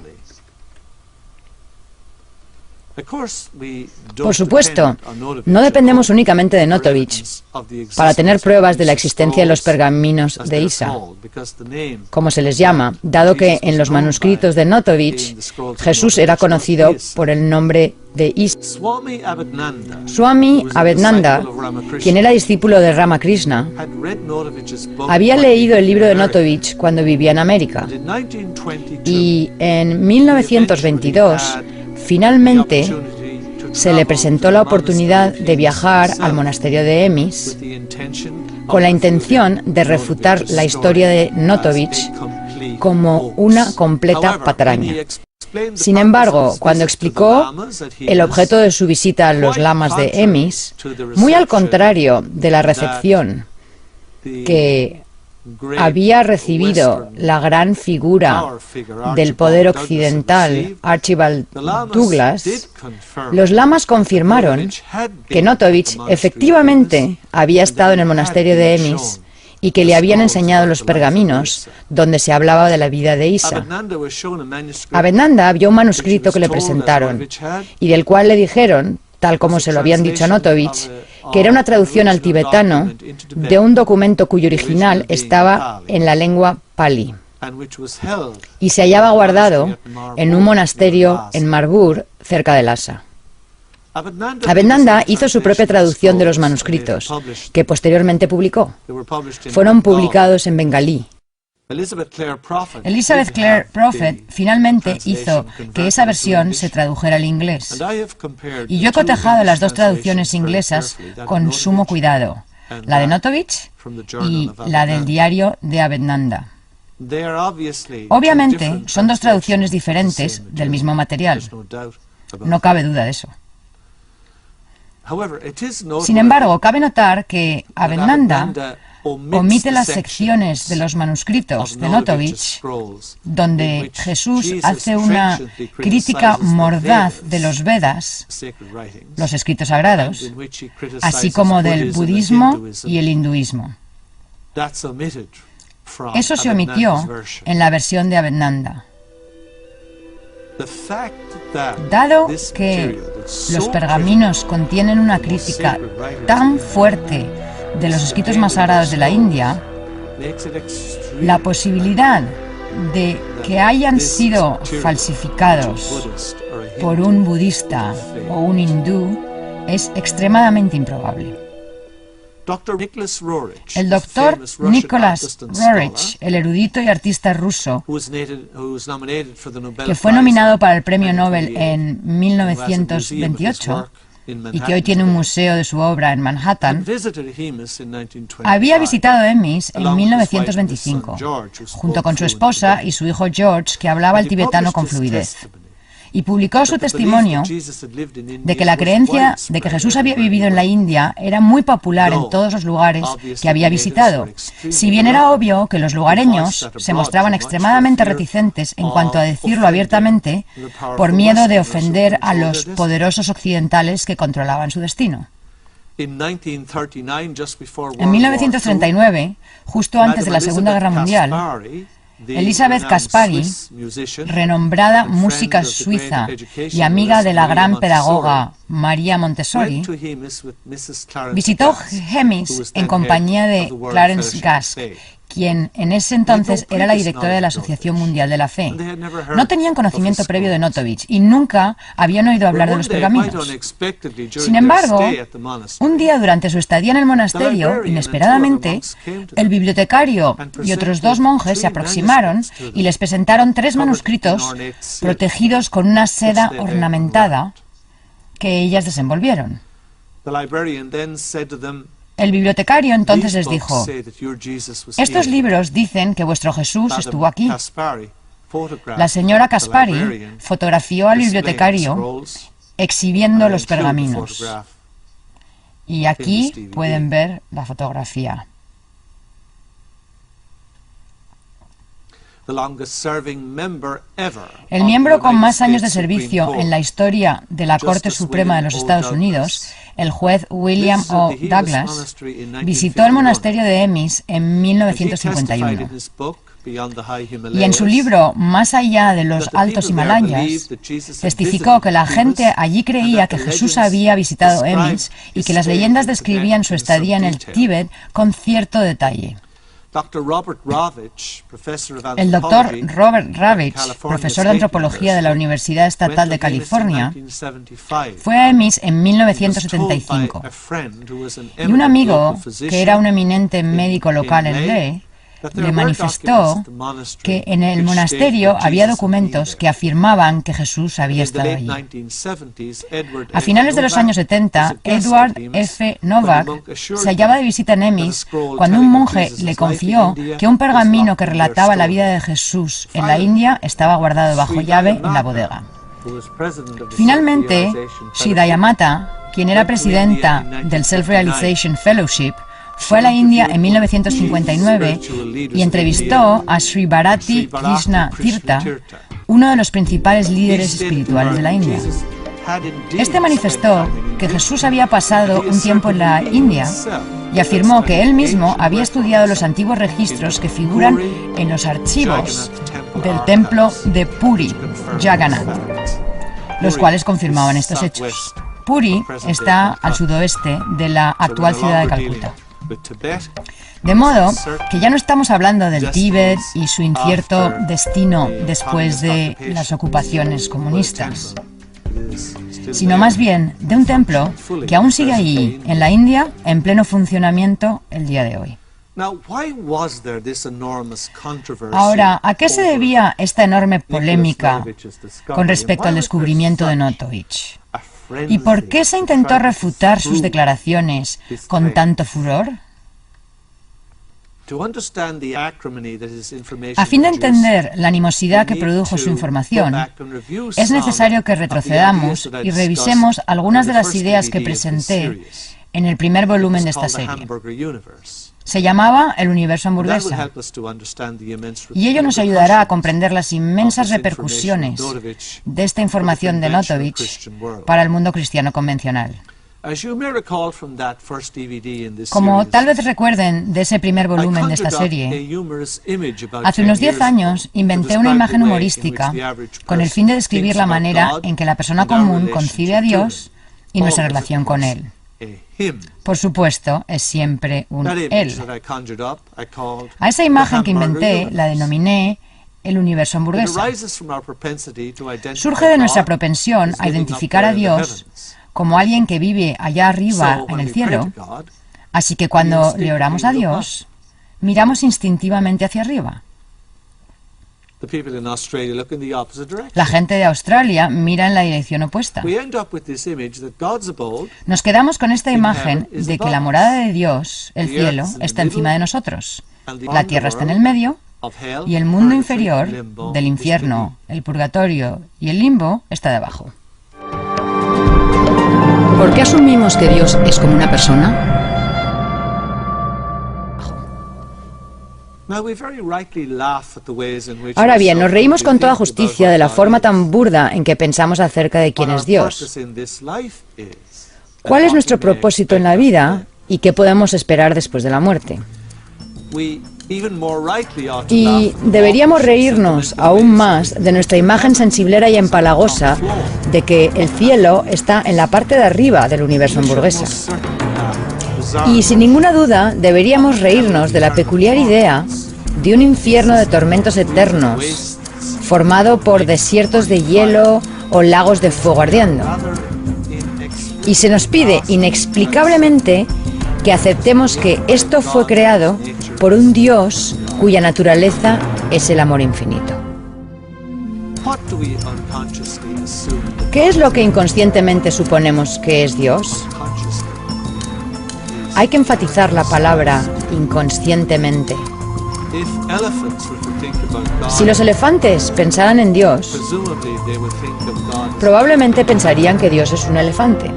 Por supuesto, no dependemos únicamente de Notovich para tener pruebas de la existencia de los pergaminos de Isa, como se les llama, dado que en los manuscritos de Notovich Jesús era conocido por el nombre de Isa. Swami Abednanda, quien era discípulo de Ramakrishna, había leído el libro de Notovich cuando vivía en América, y en 1922 finalmente se le presentó la oportunidad de viajar al monasterio de Emis con la intención de refutar la historia de Notovich como una completa patraña. Sin embargo, cuando explicó el objeto de su visita a los lamas de Emis, muy al contrario de la recepción que había recibido la gran figura del poder occidental, Archibald Douglas, los lamas confirmaron que Notovich efectivamente había estado en el monasterio de Emis y que le habían enseñado los pergaminos donde se hablaba de la vida de Isa. Abhenanda vio un manuscrito que le presentaron y del cual le dijeron, tal como se lo habían dicho a Notovich, que era una traducción al tibetano de un documento cuyo original estaba en la lengua Pali y se hallaba guardado en un monasterio en Marburg, cerca de Lhasa. Abhenanda hizo su propia traducción de los manuscritos, que posteriormente publicó. Fueron publicados en bengalí. Elizabeth Clare Prophet finalmente hizo que esa versión se tradujera al inglés. Y yo he cotejado las dos traducciones inglesas con sumo cuidado, la de Notovich y la del diario de Abhenanda. Obviamente son dos traducciones diferentes del mismo material. No cabe duda de eso. Sin embargo, cabe notar que Abhenanda omite las secciones de los manuscritos de Notovich donde Jesús hace una crítica mordaz de los Vedas, los escritos sagrados, así como del budismo y el hinduismo. Eso se omitió en la versión de Abhenanda. Dado que los pergaminos contienen una crítica tan fuerte de los escritos más sagrados de la India, la posibilidad de que hayan sido falsificados por un budista o un hindú es extremadamente improbable. El doctor Nicholas Roerich, el erudito y artista ruso, que fue nominado para el Premio Nobel en 1928 y que hoy tiene un museo de su obra en Manhattan, había visitado Emis en 1925, junto con su esposa y su hijo George, que hablaba el tibetano con fluidez. Y publicó su testimonio de que la creencia de que Jesús había vivido en la India era muy popular en todos los lugares que había visitado, si bien era obvio que los lugareños se mostraban extremadamente reticentes en cuanto a decirlo abiertamente por miedo de ofender a los poderosos occidentales que controlaban su destino. En 1939, justo antes de la Segunda Guerra Mundial, Elizabeth Caspary, renombrada música suiza y amiga de la gran pedagoga María Montessori, visitó Emis en compañía de Clarence Gask, quien en ese entonces era la directora de la Asociación Mundial de la Fe. No tenían conocimiento previo de Notovich y nunca habían oído hablar de los pergaminos. Sin embargo, un día durante su estadía en el monasterio, inesperadamente, el bibliotecario y otros dos monjes se aproximaron y les presentaron 3 manuscritos protegidos con una seda ornamentada que ellas desenvolvieron. El bibliotecario entonces les dijo: estos libros dicen que vuestro Jesús estuvo aquí. La señora Caspary fotografió al bibliotecario exhibiendo los pergaminos. Y aquí pueden ver la fotografía. El miembro con más años de servicio en la historia de la Corte Suprema de los Estados Unidos, el juez William O. Douglas, visitó el monasterio de Emis en 1951. Y en su libro Más allá de los Altos Himalayas, testificó que la gente allí creía que Jesús había visitado Emis y que las leyendas describían su estadía en el Tíbet con cierto detalle. El doctor Robert Ravitch, profesor de antropología de la Universidad Estatal de California, fue a Emis en 1975 y un amigo, que era un eminente médico local en Leh, le manifestó que en el monasterio había documentos que afirmaban que Jesús había estado allí. A finales de los años 70, Edward F. Novak se hallaba de visita en Emis cuando un monje le confió que un pergamino que relataba la vida de Jesús en la India estaba guardado bajo llave en la bodega. Finalmente, Shri Dayamata, quien era presidenta del Self-Realization Fellowship, fue a la India en 1959 y entrevistó a Sri Bharati Krishna Tirtha, uno de los principales líderes espirituales de la India. Este manifestó que Jesús había pasado un tiempo en la India y afirmó que él mismo había estudiado los antiguos registros que figuran en los archivos del templo de Puri, Jagannath, los cuales confirmaban estos hechos. Puri está al sudoeste de la actual ciudad de Calcuta. De modo que ya no estamos hablando del Tíbet y su incierto destino después de las ocupaciones comunistas, sino más bien de un templo que aún sigue allí, en la India, en pleno funcionamiento el día de hoy. Ahora, ¿a qué se debía esta enorme polémica con respecto al descubrimiento de Notovich? ¿Y por qué se intentó refutar sus declaraciones con tanto furor? A fin de entender la animosidad que produjo su información, es necesario que retrocedamos y revisemos algunas de las ideas que presenté en el primer volumen de esta serie. Se llamaba El universo hamburguesa, y ello nos ayudará a comprender las inmensas repercusiones de esta información de Notovich para el mundo cristiano convencional. Como tal vez recuerden de ese primer volumen de esta serie, hace unos 10 años inventé una imagen humorística con el fin de describir la manera en que la persona común concibe a Dios y nuestra relación con Él. Por supuesto, es siempre un Él. A esa imagen que inventé la denominé el universo hamburguesa. Surge de nuestra propensión a identificar a Dios como alguien que vive allá arriba en el cielo, así que cuando le oramos a Dios, miramos instintivamente hacia arriba. La gente de Australia mira en la dirección opuesta. Nos quedamos con esta imagen de que la morada de Dios, el cielo, está encima de nosotros, la tierra está en el medio, y el mundo inferior, del infierno, el purgatorio y el limbo, está debajo. ¿Por qué asumimos que Dios es como una persona? Ahora bien, nos reímos con toda justicia de la forma tan burda en que pensamos acerca de quién es Dios. ¿Cuál es nuestro propósito en la vida y qué podemos esperar después de la muerte? Y deberíamos reírnos aún más de nuestra imagen sensiblera y empalagosa de que el cielo está en la parte de arriba del universo hamburguesa. Y sin ninguna duda deberíamos reírnos de la peculiar idea de un infierno de tormentos eternos formado por desiertos de hielo o lagos de fuego ardiendo. Y se nos pide inexplicablemente que aceptemos que esto fue creado por un Dios cuya naturaleza es el amor infinito. ¿Qué es lo que inconscientemente suponemos que es Dios? Hay que enfatizar la palabra inconscientemente. Si los elefantes pensaran en Dios, probablemente pensarían que Dios es un elefante.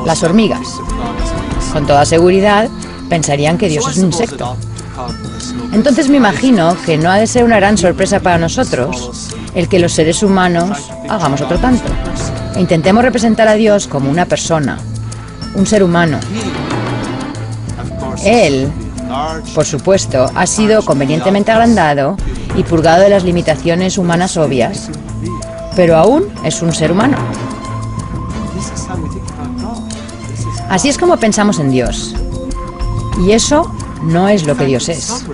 Las hormigas, con toda seguridad, pensarían que Dios es un insecto. Entonces me imagino que no ha de ser una gran sorpresa para nosotros el que los seres humanos hagamos otro tanto. E intentemos representar a Dios como una persona, un ser humano. Él, por supuesto, ha sido convenientemente agrandado y purgado de las limitaciones humanas obvias, pero aún es un ser humano. Así es como pensamos en Dios. Y eso no es lo que Dios es.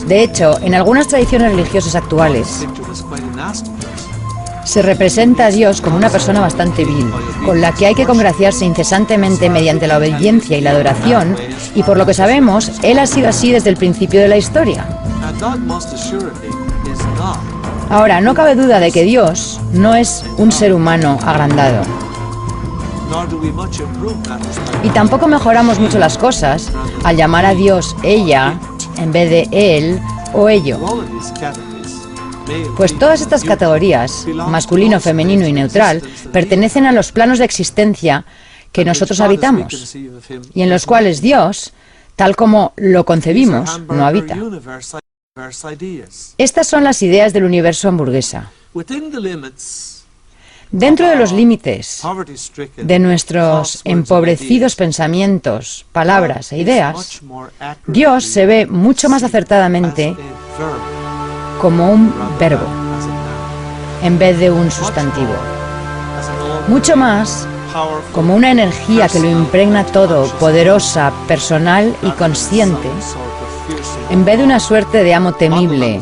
De hecho, en algunas tradiciones religiosas actuales, se representa a Dios como una persona bastante vil, con la que hay que congraciarse incesantemente mediante la obediencia y la adoración, y por lo que sabemos, Él ha sido así desde el principio de la historia. Ahora, no cabe duda de que Dios no es un ser humano agrandado. Y tampoco mejoramos mucho las cosas al llamar a Dios ella en vez de él o ello. Pues todas estas categorías, masculino, femenino y neutral, pertenecen a los planos de existencia que nosotros habitamos y en los cuales Dios, tal como lo concebimos, no habita. Estas son las ideas del universo hamburguesa. Dentro de los límites de nuestros empobrecidos pensamientos, palabras e ideas, Dios se ve mucho más acertadamente como un verbo, en vez de un sustantivo. Mucho más como una energía que lo impregna todo, poderosa, personal y consciente, en vez de una suerte de amo temible